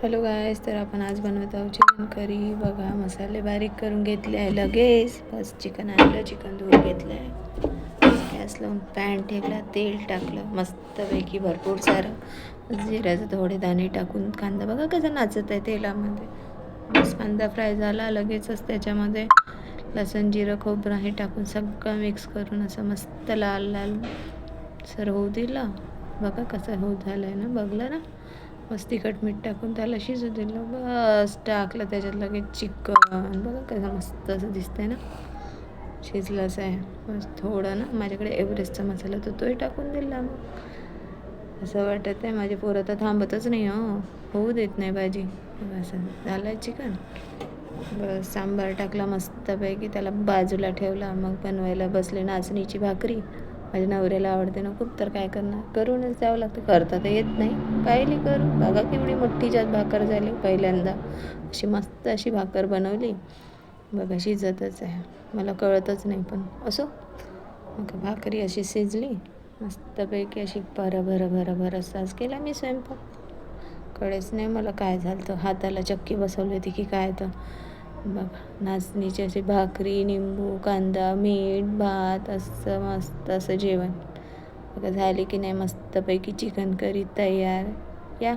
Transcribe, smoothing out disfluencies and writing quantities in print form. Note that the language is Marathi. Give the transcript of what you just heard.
हॅलो गायस, तर आपण आज बनवत आहोत चिकन करी. बघा, मसाले बारीक करून घेतले आहे लगेच. बस चिकन आणलं, चिकन धुवून घेतलं आहे, गॅस लावून पॅन ठेवला, तेल टाकलं मस्तपैकी भरपूर सारं, जिऱ्याचे थोडे दाणे टाकून कांदा बघा कसा नाचत आहे तेलामध्ये. बस कांदा फ्राय झाला, लगेचच त्याच्यामध्ये लसूण जिरं खोबरं हे टाकून सगळं मिक्स करून असं मस्त लाल लाल सर होऊ दिलं. बघा कसं होत झालं आहे ना, बघलं ना. मस्त तिखट मीठ टाकून त्याला शिजू दिलं. बस टाकलं त्याच्यात लगेच चिकन. बघा कसं मस्त असं दिसतंय ना, शिजलंच आहे. बस थोडं ना माझ्याकडे एव्हरेस्टचा मसाला तर तोही टाकून दिला. मग असं वाटत आहे माझे पोरं तर थांबतच नाही, होऊ देत नाही भाजी. असं झालं आहे चिकन. बस सांबार टाकला मस्तपैकी, त्याला बाजूला ठेवला. मग बनवायला बसले नाचणीची भाकरी. माझ्या नवऱ्याला आवडते ना खूप, तर काय करणार, करूनच द्यावं लागतं. करता तर येत नाही, पाहिली करून. बघा केवढी मोठी जात भाकर झाली. पहिल्यांदा अशी मस्त अशी भाकर बनवली. बघा शिजतच आहे, मला कळतच नाही, पण असो. मग भाकरी अशी शिजली मस्तपैकी, अशी भरभर साज केला मी स्वयंपाक. कळेच नाही मला काय झालं, तर हाताला चक्की बसवली होती की काय. तर बघा नाचणीची अशी भाकरी, निंबू कांदा मीठ भात, असं मस्त असं जेवण. बघा झाली की नाही मस्तपैकी चिकन करी तयार. या